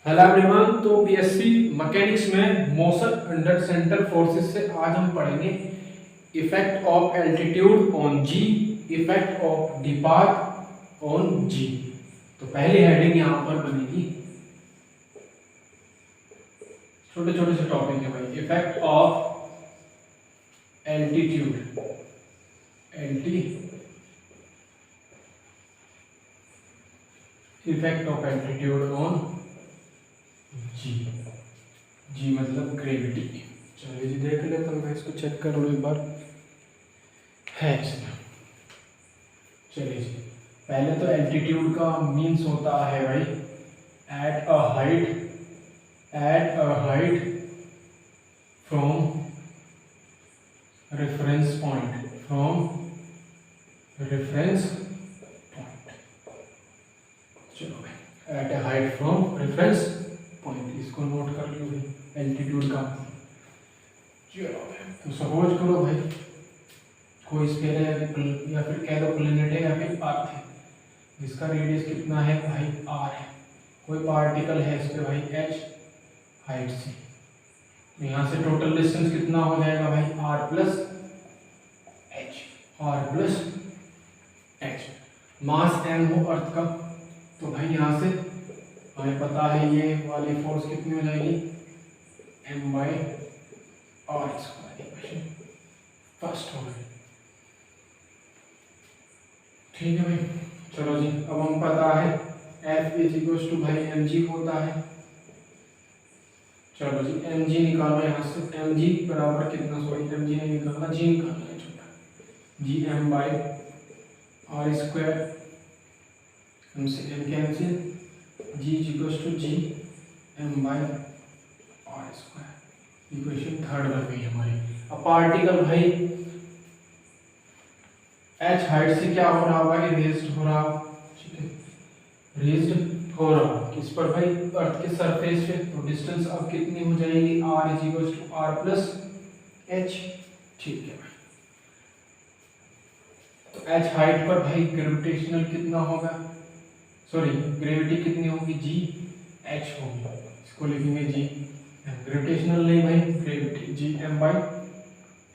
Hello everyone. तो BSc mechanics में motion under centre forces से आज हम पढ़ेंगे effect of altitude on G, effect of depth on G. तो पहली हेडिंग यहाँ पर बनेगी, छोटे छोटे से टॉपिक है भाई। Effect of altitude, effect of altitude on G. G मतलब ग्रेविटी। चलिए जी देख लेते हैं, मैं इसको चेक कर लूँ एक बार है इसमें। चलिए जी, पहले तो एल्टीट्यूड का मीन्स होता है भाई at a height from reference point, चलो भाई at a height from reference point, इसको नोट कर लो भाई एल्टीट्यूड का। चलो तो सपोज करो भाई कोई स्फीयर है या फिर कह दो प्लेनेट है या फिर अर्थ है, जिसका रेडियस कितना है भाई r है। कोई पार्टिकल है इस पे भाई h हाइट से, तो यहाँ से टोटल डिस्टेंस कितना हो जाएगा भाई r प्लस h। मास m हो अर्थ का, तो भाई यहाँ से हमें पता है ये वाली फोर्स कितनी हो जाएगी m/r²। इक्वेशन फर्स्ट हो गई, ठीक है भाई। चलो जी, अब हम पता है F = भाई mg होता है। चलो जी mg निकालो यहाँ से, mg बराबर कितना, सॉरी mg नहीं निकालना, g निकालना है छोटा, g m/r², हमसे m cancel, g m/r²। Equation third बन गई हमारी। अब पार्टिकल भाई h हाइट से क्या हो रहा भाई, रेज्ड हो रहा, ठीक है, रेज्ड हो रहा किस पर भाई, अर्थ के सरफेस पे। तो डिस्टेंस अब कितनी हो जाएगी, r = r+h, ठीक है भाई। तो h हाइट पर भाई ग्रेविटेशनल कितना होगा, सॉरी ग्रेविटी कितनी होगी, जी एच होगी, इसको लिखेंगे जी। ग्रेविटेशनल नहीं भाई, gravity G M by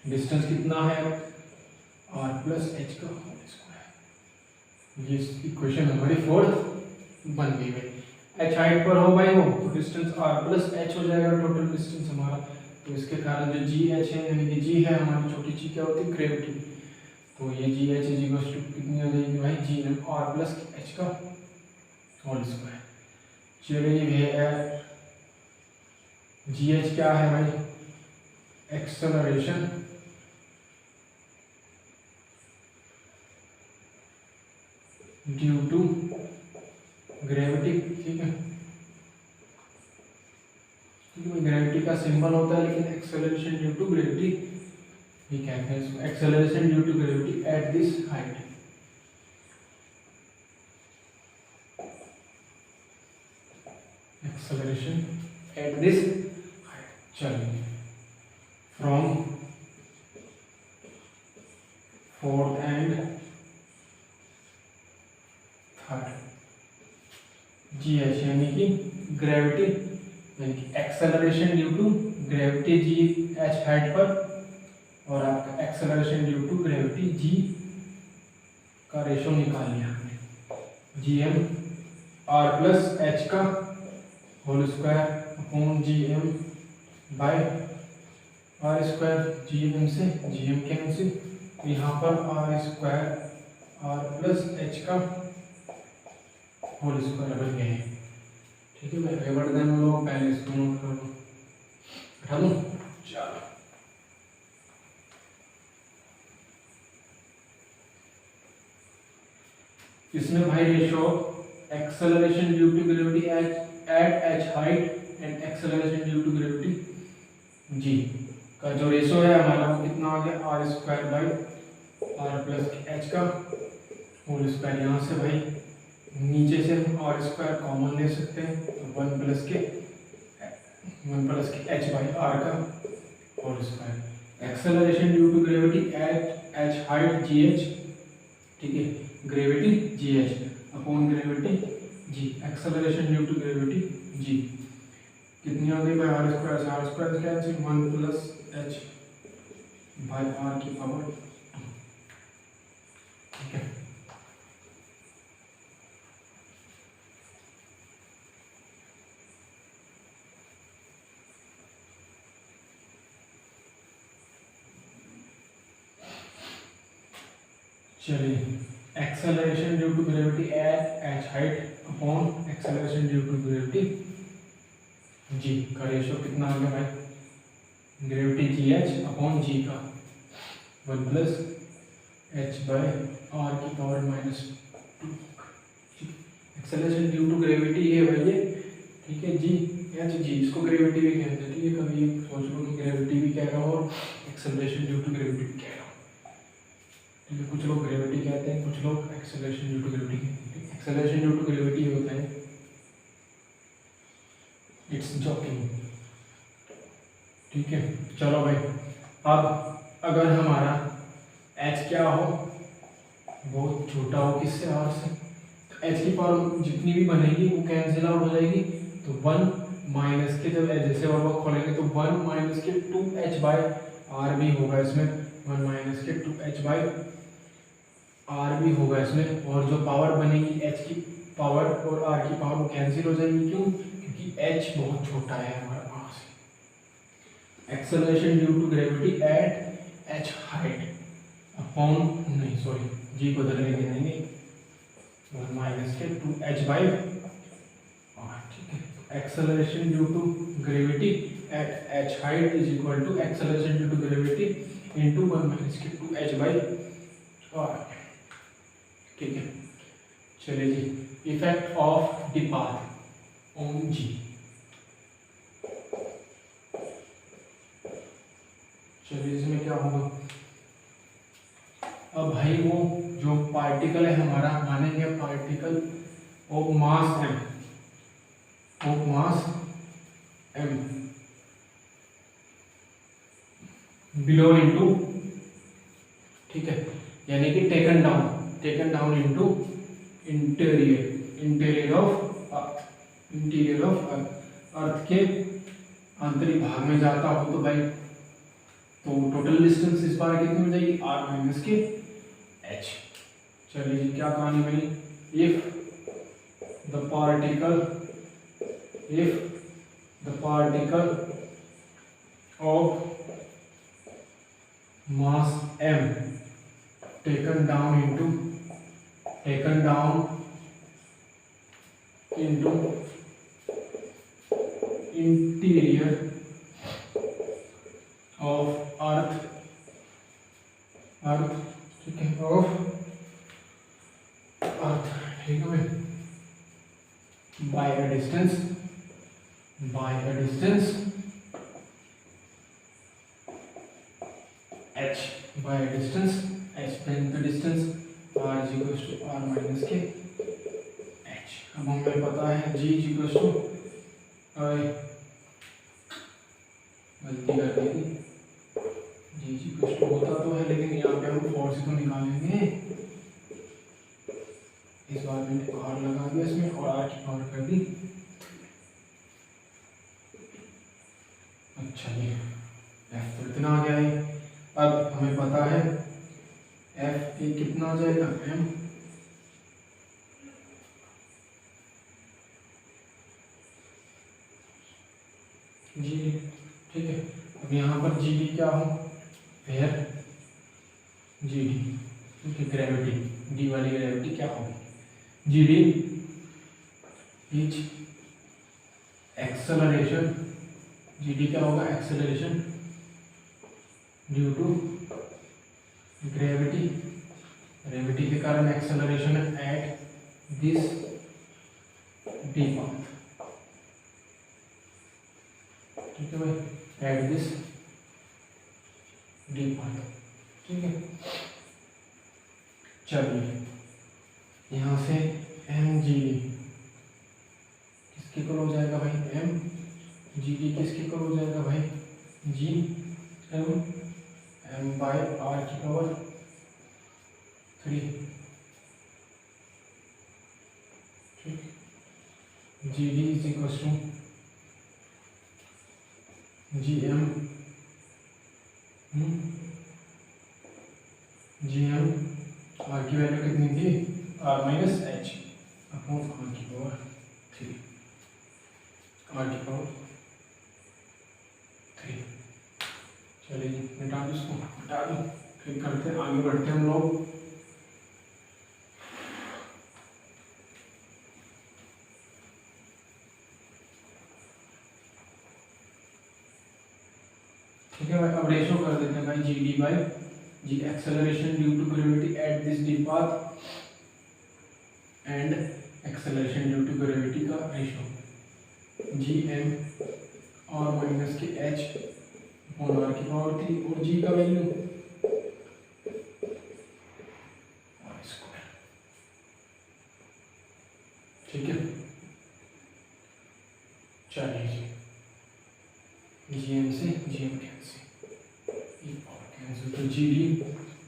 distance कितना है r प्लस एच का होल स्क्वायर। ये इक्वेशन हमारी फोर्थ बन गई भाई। एच हाइट पर हो भाई वो, तो डिस्टेंस r प्लस एच हो जाएगा टोटल डिस्टेंस हमारा। तो इसके कारण जो जी एच है, यानी कि जी है हमारी छोटी ची क्या होती है, ग्रेविटी। तो ये जी एच कितनी हो जाएगी भाई, G M r plus H का होल स्क्वायर। चलिए ये जी एच क्या है भाई, एक्सेलरेशन ड्यू टू ग्रेविटी, ठीक है। ग्रेविटी का सिंबल होता है, लेकिन एक्सेलरेशन ड्यू टू ग्रेविटी ये कहते हैं इसको, acceleration due to gravity at this height. Acceleration at this height. चलिए from fourth and third, G H यानी कि ग्रेविटी, यानी कि acceleration due to gravity G H height पर, और आपका acceleration due to gravity G का रेशो निकाल लिया हमने, G M R plus H का whole square upon G M by r²। G M से जी एम कैंसिल, यहाँ पर r² r प्लस एच का होल स्क्वायर बन गए हैं, ठीक है। मैं फेवर देन लोग पहले इसको नोट कर लो, हटा दूँ। चलो इसमें भाई ratio acceleration due to gravity at H height and acceleration due to gravity G का जो रेशो है हमारा वो कितना आ गया, r² by r plus H का होल स्क्वायर। यहाँ से भाई नीचे से हम r² कॉमन ले सकते हैं, तो 1 प्लस के h बाई r का whole square. Acceleration due to gravity at H height G H, ठीक है, gravity G H upon gravity G, acceleration due to gravity G. कितनी हो गई भाई, आर स्क्वायर से R square cancel, 1 plus H by R की power 2। ठीक है, चलिए acceleration due to gravity at H height upon acceleration due to gravity G का रेशियो कितना आ गया भाई, gravity G H upon G का 1 प्लस एच बाय आर की power -2। Acceleration due to gravity है भाई ये, ठीक है जी एच जी, इसको ग्रेविटी भी कहते हैं। ठीक है, कभी सोच लो कि ग्रेविटी भी कह रहा हो और एक्सेलरेशन ड्यू टू ग्रेविटी भी कह रहा हो। ठीक है, कुछ लोग ग्रेविटी कहते हैं, कुछ लोग एक्सेलरेशन ड्यू टू ग्रेविटी कहते हैं। एक्सेलरेशन ड्यू टू ग्रेविटी होता है इट्स जॉकिंग। ठीक है, चलो भाई, अब अगर हमारा h क्या हो, बहुत छोटा हो किससे, r से, तो h की पावर जितनी भी बनेगी वो कैंसिल आउट हो जाएगी। तो 1 माइनस के, जब जैसे और वो खोलेंगे तो 1 माइनस के 2h बाई आर भी होगा इसमें, 1 माइनस के 2h बाई आर भी होगा इसमें। और जो पावर बनेगी h की पावर और r की पावर वो कैंसिल हो जाएगी। क्यों? क्योंकि h बहुत छोटा है हमारे पास। Acceleration due to gravity at h height upon, नहीं सॉरी, g को बदल के देंगे 1 माइनस के 2h बाई आर। ठीक है, acceleration due to gravity at h height is equal to acceleration due to gravity into 1 minus के 2h बाई आर। ठीक है, चलिए जी, effect of depth on G. चलिए इसमें क्या होगा, अब भाई वो जो पार्टिकल है हमारा, मानेंगे particle of mass m, of mass m below into, ठीक है, यानी कि taken down into interior of earth के आंतरिक भाग में जाता हो, तो भाई तो टोटल डिस्टेंस इस बार कितनी हो जाएगी, r माइनस के h। चलिए जी, क्या कहानी बनी, if the particle of mass m taken down into interior of earth, ठीक है, ऑफ अर्थ, ठीक है, by a distance h, by a distance h, then the distance r is equals to r minus के h। अब हमें पता है g is equals to, गलती कर दी थी, g is equals to होता तो है, लेकिन यहाँ पे हम फोर्स ही तो निकालेंगे। इस बार मैंने r लगा दिया इसमें और r की पावर कर दी। अच्छा जी, f तो इतना आ गया है। अब हमें पता है f ए कितना आ जाएगा, m जी, ठीक है। अब यहाँ पर जी डी क्या हो, फिर जी डी, ठीक है, ग्रेविटी, डी वाली ग्रेविटी क्या होगी, जी D is acceleration, G D क्या होगा, एक्सेलरेशन ड्यू टू ग्रेविटी के कारण एक्सेलरेशन है एट दिस डी पाथ, ठीक है भाई, एट दिस डी पाथ। ठीक है, चलिए यहाँ से एम जी डी किसके इक्वल हो जाएगा भाई, एम जी डी किसके इक्वल हो जाएगा भाई, जी एम बाय आर की पावर 3। ठीक, G D is equal to G M R की वैल्यू कितनी थी, R minus H upon R की पावर 3, आर की पावर 3। चलिए मिटा दो इसको, हटा दो, फिर करते हैं आगे बढ़ते हैं हम लोग। ठीक है भाई, अब रेशो कर देते हैं भाई, G D by G acceleration due to gravity at this D path and acceleration due to gravity का रेशो जी एम और माइनस के एच अपॉन आर की पावर 3 और जी का वैल्यू आर स्क्वायर। ठीक है, चलिए जी एम से जी एम कैंसिल, तो G D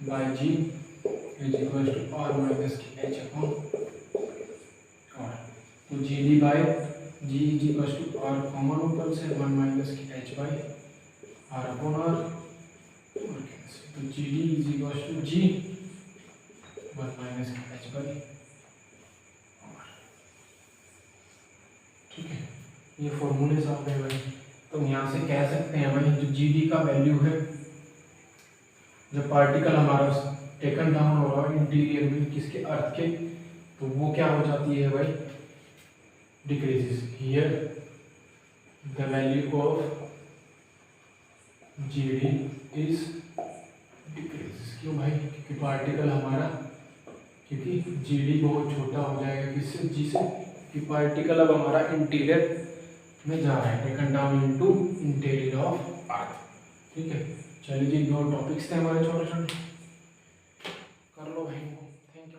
by G is equal to R minus के एच अपॉन आर। तो G D by G is equal to R common ऊपर से 1 माइनस के H by R upon R और cancel, तो G D is equal to G 1 minus के H by R. ठीक है, ये फॉर्मूले सामने भाई, तो यहाँ से कह सकते हैं भाई जो जी डी का वैल्यू है, जो पार्टिकल हमारा टेकन डाउन हो रहा है इंटीरियर में किसके, अर्थ के, तो वो क्या हो जाती है भाई, decreases. Here the value of ji D is decreases. क्यों भाई, क्योंकि पार्टिकल हमारा, क्योंकि जी डी बहुत छोटा हो जाएगा किससे, जी से, कि पार्टिकल अब हमारा इंटीरियर में जा रहा है, taken down into interior of earth. ठीक है, चलिए जी, दो टॉपिक्स थे हमारे छोटे छोटे, कर लो भाई को। Thank you.